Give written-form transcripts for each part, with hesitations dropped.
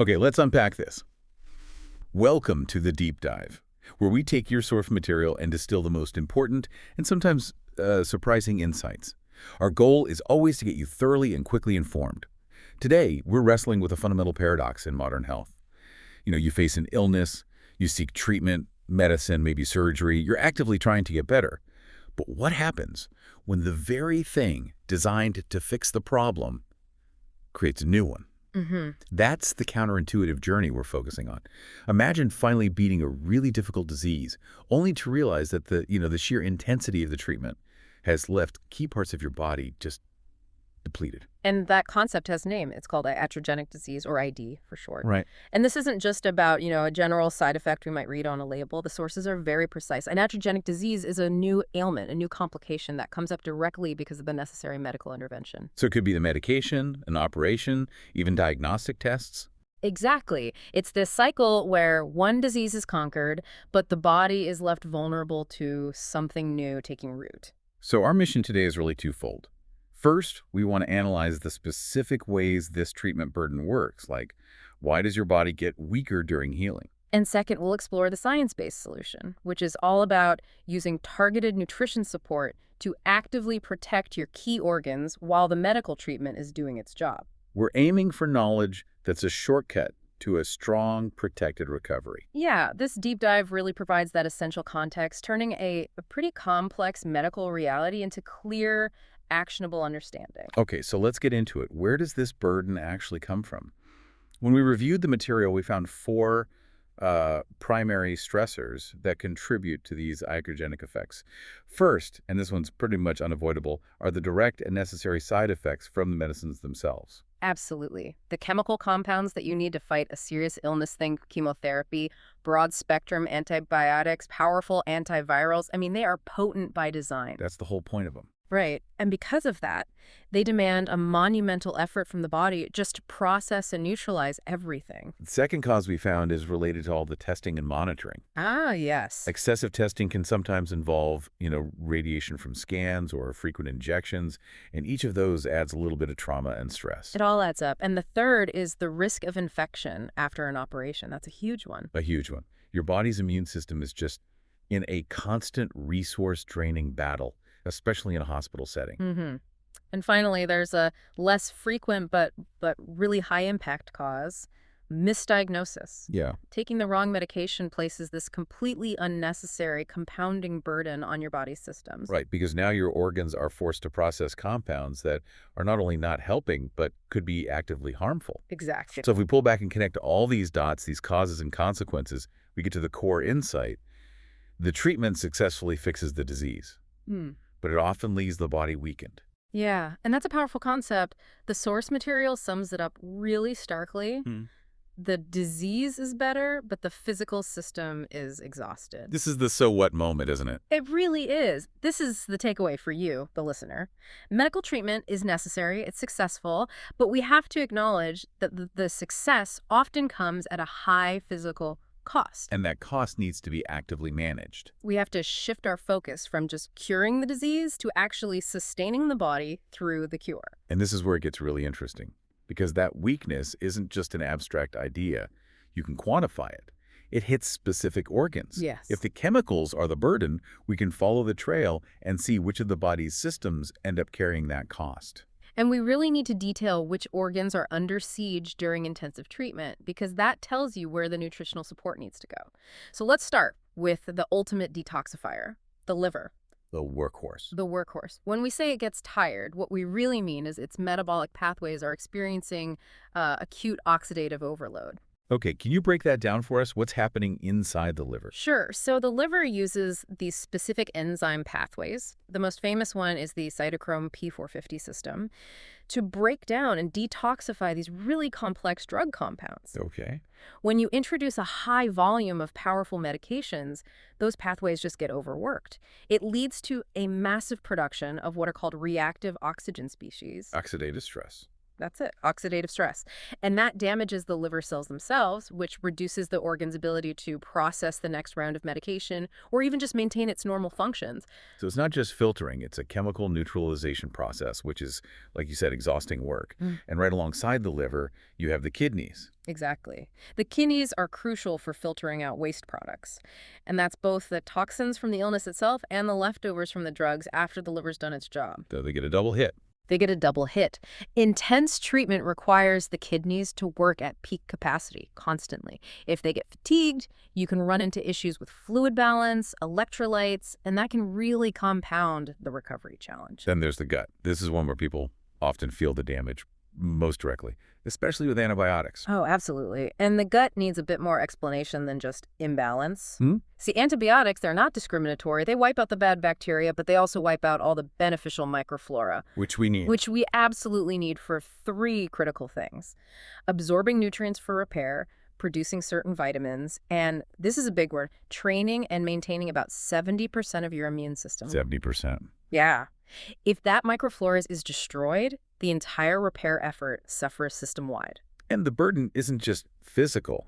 Okay, let's unpack this. Welcome to the deep dive, where we take your source material and distill the most important and sometimes surprising insights. Our goal is always to get you thoroughly and quickly informed. Today, we're wrestling with a fundamental paradox in modern health. You face an illness, you seek treatment, medicine, maybe surgery, you're actively trying to get better. But what happens when the very thing designed to fix the problem creates a new one? That's the counterintuitive journey we're focusing on. Imagine finally beating a really difficult disease, only to realize that the sheer intensity of the treatment has left key parts of your body just depleted. And that concept has a name. It's called iatrogenic disease, or ID for short. Right. And this isn't just about, a general side effect we might read on a label. The sources are very precise. Iatrogenic disease is a new ailment, a new complication that comes up directly because of the necessary medical intervention. So it could be the medication, an operation, even diagnostic tests. Exactly. It's this cycle where one disease is conquered, but the body is left vulnerable to something new taking root. So our mission today is really twofold. First, we want to analyze the specific ways this treatment burden works, like why does your body get weaker during healing? And second, we'll explore the science-based solution, which is all about using targeted nutrition support to actively protect your key organs while the medical treatment is doing its job. We're aiming for knowledge that's a shortcut to a strong, protected recovery. Yeah, this deep dive really provides that essential context, turning a pretty complex medical reality into clear, actionable understanding. Okay, so let's get into it. Where does this burden actually come from? When we reviewed the material, we found four primary stressors that contribute to these iatrogenic effects. First, and this one's pretty much unavoidable, are the direct and necessary side effects from the medicines themselves. Absolutely. The chemical compounds that you need to fight a serious illness, think chemotherapy, broad-spectrum antibiotics, powerful antivirals, they are potent by design. That's the whole point of them. Right. And because of that, they demand a monumental effort from the body just to process and neutralize everything. The second cause we found is related to all the testing and monitoring. Ah, yes. Excessive testing can sometimes involve, radiation from scans or frequent injections, and each of those adds a little bit of trauma and stress. It all adds up. And the third is the risk of infection after an operation. That's a huge one. A huge one. Your body's immune system is just in a constant resource-draining battle, especially in a hospital setting. And finally, there's a less frequent but really high-impact cause, misdiagnosis. Yeah. Taking the wrong medication places this completely unnecessary compounding burden on your body's systems. Right, because now your organs are forced to process compounds that are not only not helping, but could be actively harmful. Exactly. So if we pull back and connect all these dots, these causes and consequences, we get to the core insight. The treatment successfully fixes the disease, but it often leaves the body weakened. Yeah, and that's a powerful concept. The source material sums it up really starkly. The disease is better, but the physical system is exhausted. This is the so what moment, isn't it? It really is. This is the takeaway for you, the listener. Medical treatment is necessary, it's successful, but we have to acknowledge that the success often comes at a high physical cost. And that cost needs to be actively managed. We have to shift our focus from just curing the disease to actually sustaining the body through the cure. And this is where it gets really interesting, because that weakness isn't just an abstract idea. You can quantify it. It hits specific organs. Yes. If the chemicals are the burden, we can follow the trail and see which of the body's systems end up carrying that cost. And we really need to detail which organs are under siege during intensive treatment, because that tells you where the nutritional support needs to go. So let's start with the ultimate detoxifier, the liver. The workhorse. The workhorse. When we say it gets tired, what we really mean is its metabolic pathways are experiencing acute oxidative overload. Okay, can you break that down for us? What's happening inside the liver? Sure. So the liver uses these specific enzyme pathways. The most famous one is the cytochrome P450 system to break down and detoxify these really complex drug compounds. Okay. When you introduce a high volume of powerful medications, those pathways just get overworked. It leads to a massive production of what are called reactive oxygen species. Oxidative stress. That's it, oxidative stress. And that damages the liver cells themselves, which reduces the organ's ability to process the next round of medication or even just maintain its normal functions. So it's not just filtering, it's a chemical neutralization process, which is, like you said, exhausting work. And right alongside the liver, you have the kidneys. Exactly. The kidneys are crucial for filtering out waste products. And that's both the toxins from the illness itself and the leftovers from the drugs after the liver's done its job. So they get a double hit. They get a double hit. Intense treatment requires the kidneys to work at peak capacity constantly. If they get fatigued, you can run into issues with fluid balance, electrolytes, and that can really compound the recovery challenge. Then there's the gut. This is one where people often feel the damage most directly, especially with antibiotics. Oh, absolutely. And the gut needs a bit more explanation than just imbalance. Hmm? See, antibiotics, they're not discriminatory. They wipe out the bad bacteria, but they also wipe out all the beneficial microflora, Which we need. which we absolutely need for three critical things: absorbing nutrients for repair, producing certain vitamins, and this is a big word, training and maintaining about 70% of your immune system. 70%. Yeah. If that microflora is destroyed, the entire repair effort suffers system-wide. And the burden isn't just physical.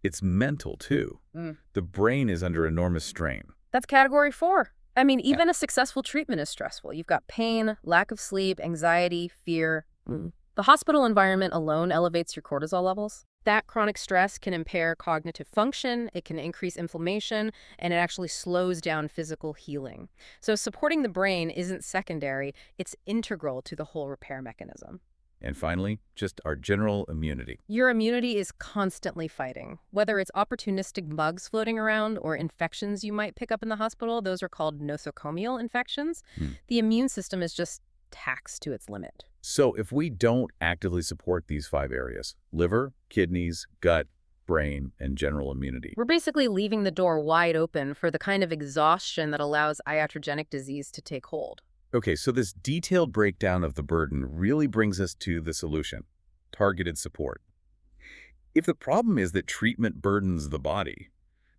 It's mental, too. The brain is under enormous strain. That's category 4. I mean, even a successful treatment is stressful. You've got pain, lack of sleep, anxiety, fear. The hospital environment alone elevates your cortisol levels. That chronic stress can impair cognitive function, it can increase inflammation, and it actually slows down physical healing. So supporting the brain isn't secondary, it's integral to the whole repair mechanism. And finally, just our general immunity. Your immunity is constantly fighting. Whether it's opportunistic bugs floating around or infections you might pick up in the hospital, those are called nosocomial infections. The immune system is just taxed to its limit. So if we don't actively support these 5 areas, liver, kidneys, gut, brain, and general immunity, We're basically leaving the door wide open for the kind of exhaustion that allows iatrogenic disease to take hold. okay, so this detailed breakdown of the burden really brings us to the solution: targeted support. If the problem is that treatment burdens the body,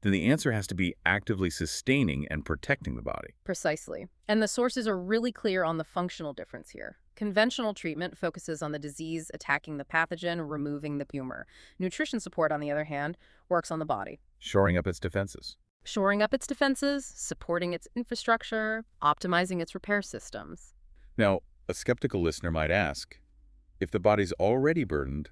then the answer has to be actively sustaining and protecting the body. Precisely. And the sources are really clear on the functional difference here. Conventional treatment focuses on the disease attacking the pathogen, removing the tumor. Nutrition support, on the other hand, works on the body, Shoring up its defenses. shoring up its defenses, supporting its infrastructure, optimizing its repair systems. Now, a skeptical listener might ask, if the body's already burdened,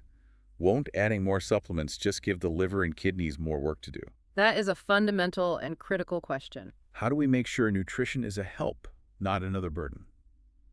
won't adding more supplements just give the liver and kidneys more work to do? That is a fundamental and critical question. How do we make sure nutrition is a help, not another burden?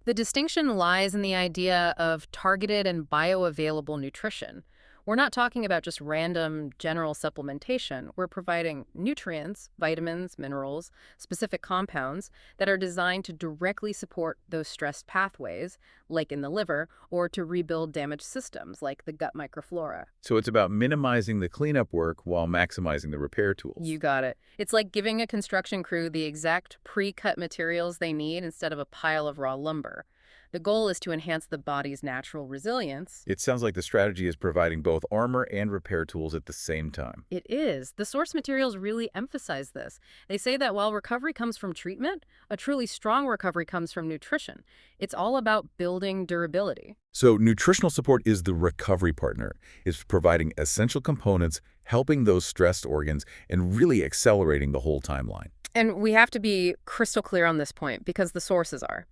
The distinction lies in the idea of targeted and bioavailable nutrition. We're not talking about just random general supplementation. We're providing nutrients, vitamins, minerals, specific compounds that are designed to directly support those stressed pathways, like in the liver, or to rebuild damaged systems, like the gut microflora. So it's about minimizing the cleanup work while maximizing the repair tools. You got it. It's like giving a construction crew the exact pre-cut materials they need instead of a pile of raw lumber. The goal is to enhance the body's natural resilience. It sounds like the strategy is providing both armor and repair tools at the same time. It is. The source materials really emphasize this. They say that while recovery comes from treatment, a truly strong recovery comes from nutrition. It's all about building durability. So nutritional support is the recovery partner. It's providing essential components, helping those stressed organs, and really accelerating the whole timeline. And we have to be crystal clear on this point because the sources are.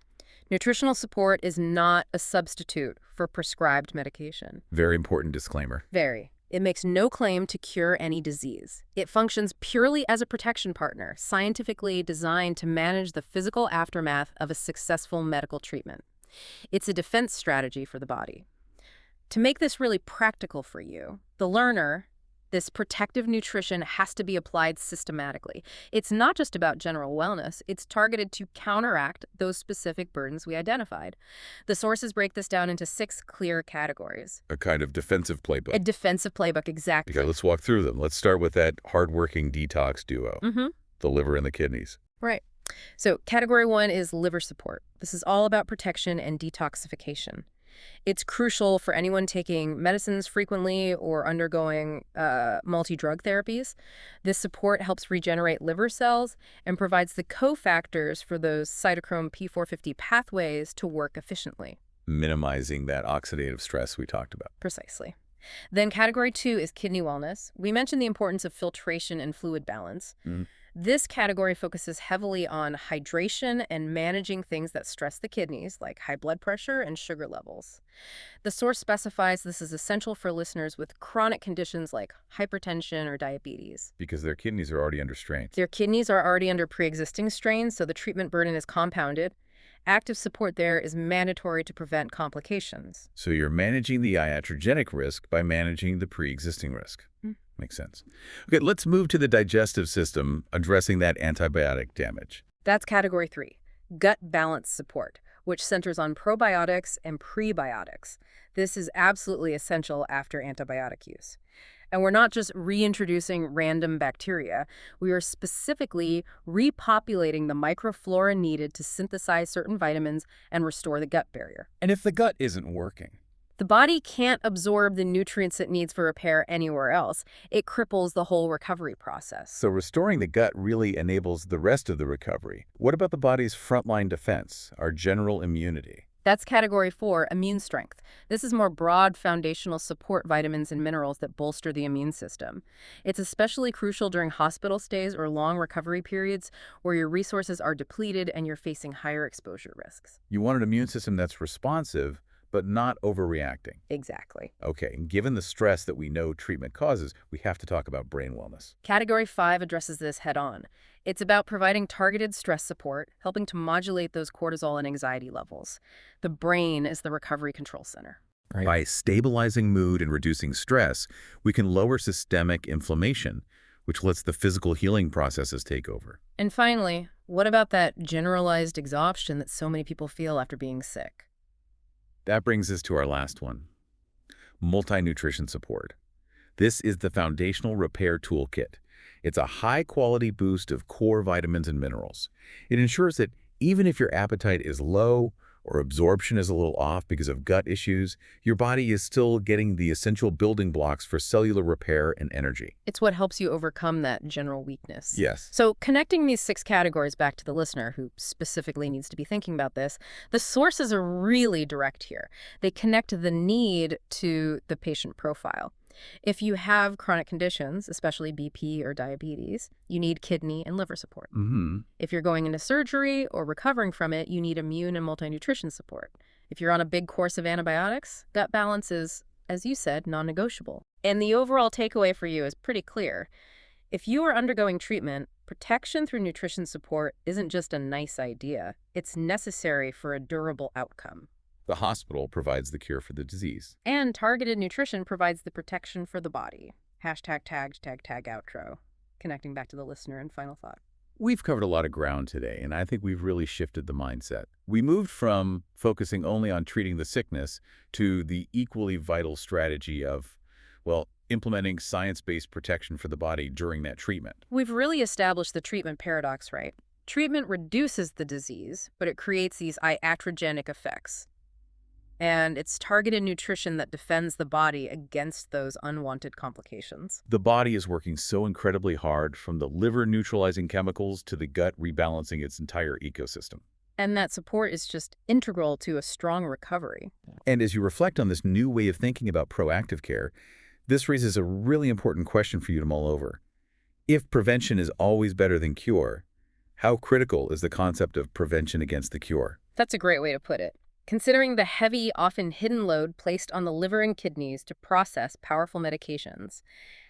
Nutritional support is not a substitute for prescribed medication. Very important disclaimer. Very. It makes no claim to cure any disease. It functions purely as a protection partner, scientifically designed to manage the physical aftermath of a successful medical treatment. It's a defense strategy for the body. To make this really practical for you, the learner, this protective nutrition has to be applied systematically. It's not just about general wellness. It's targeted to counteract those specific burdens we identified. The sources break this down into 6 clear categories. A kind of defensive playbook. A defensive playbook, exactly. Okay, let's walk through them. Let's start with that hardworking detox duo, the liver and the kidneys. Right. So category 1 is liver support. This is all about protection and detoxification. It's crucial for anyone taking medicines frequently or undergoing multi-drug therapies. This support helps regenerate liver cells and provides the cofactors for those cytochrome P450 pathways to work efficiently. minimizing that oxidative stress we talked about. Precisely. Then category 2 is kidney wellness. We mentioned the importance of filtration and fluid balance. Mm. This category focuses heavily on hydration and managing things that stress the kidneys, like high blood pressure and sugar levels. The source specifies this is essential for listeners with chronic conditions like hypertension or diabetes. Because their kidneys are already under strain. Their kidneys are already under pre-existing strains, so the treatment burden is compounded. Active support there is mandatory to prevent complications. So you're managing the iatrogenic risk by managing the pre-existing risk. Mm. Makes sense. Okay, let's move to the digestive system, addressing that antibiotic damage. That's category 3, gut balance support, which centers on probiotics and prebiotics. This is absolutely essential after antibiotic use. And we're not just reintroducing random bacteria. We are specifically repopulating the microflora needed to synthesize certain vitamins and restore the gut barrier. And if the gut isn't working? The body can't absorb the nutrients it needs for repair anywhere else. It cripples the whole recovery process. So restoring the gut really enables the rest of the recovery. What about the body's frontline defense, our general immunity? That's category 4, immune strength. This is more broad foundational support vitamins and minerals that bolster the immune system. It's especially crucial during hospital stays or long recovery periods where your resources are depleted and you're facing higher exposure risks. You want an immune system that's responsive, but not overreacting. Exactly. Okay, and given the stress that we know treatment causes, we have to talk about brain wellness. Category 5 addresses this head-on. It's about providing targeted stress support, helping to modulate those cortisol and anxiety levels. The brain is the recovery control center. Right. By stabilizing mood and reducing stress, we can lower systemic inflammation, which lets the physical healing processes take over. And finally, what about that generalized exhaustion that so many people feel after being sick? That brings us to our last one, multi-nutrition support. This is the foundational repair toolkit. It's a high-quality boost of core vitamins and minerals. It ensures that even if your appetite is low or absorption is a little off because of gut issues, your body is still getting the essential building blocks for cellular repair and energy. It's what helps you overcome that general weakness. Yes. So connecting these 6 categories back to the listener who specifically needs to be thinking about this, the sources are really direct here. They connect the need to the patient profile. If you have chronic conditions, especially BP or diabetes, you need kidney and liver support. Mm-hmm. If you're going into surgery or recovering from it, you need immune and multi-nutrition support. If you're on a big course of antibiotics, gut balance is, as you said, non-negotiable. And the overall takeaway for you is pretty clear. If you are undergoing treatment, protection through nutrition support isn't just a nice idea. It's necessary for a durable outcome. The hospital provides the cure for the disease. And targeted nutrition provides the protection for the body. Hashtag tag outro. Connecting back to the listener and final thought. We've covered a lot of ground today, and I think we've really shifted the mindset. We moved from focusing only on treating the sickness to the equally vital strategy of, well, implementing science-based protection for the body during that treatment. We've really established the treatment paradox, right? Treatment reduces the disease, but it creates these iatrogenic effects. And it's targeted nutrition that defends the body against those unwanted complications. The body is working so incredibly hard, from the liver neutralizing chemicals to the gut rebalancing its entire ecosystem. And that support is just integral to a strong recovery. And as you reflect on this new way of thinking about proactive care, this raises a really important question for you to mull over. If prevention is always better than cure, how critical is the concept of prevention against the cure? That's a great way to put it. Considering the heavy, often hidden load placed on the liver and kidneys to process powerful medications,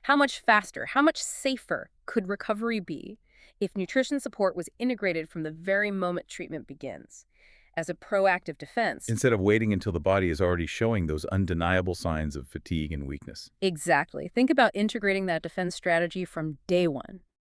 how much faster, how much safer could recovery be if nutrition support was integrated from the very moment treatment begins, as a proactive defense? Instead of waiting until the body is already showing those undeniable signs of fatigue and weakness. Exactly. Think about integrating that defense strategy from day one.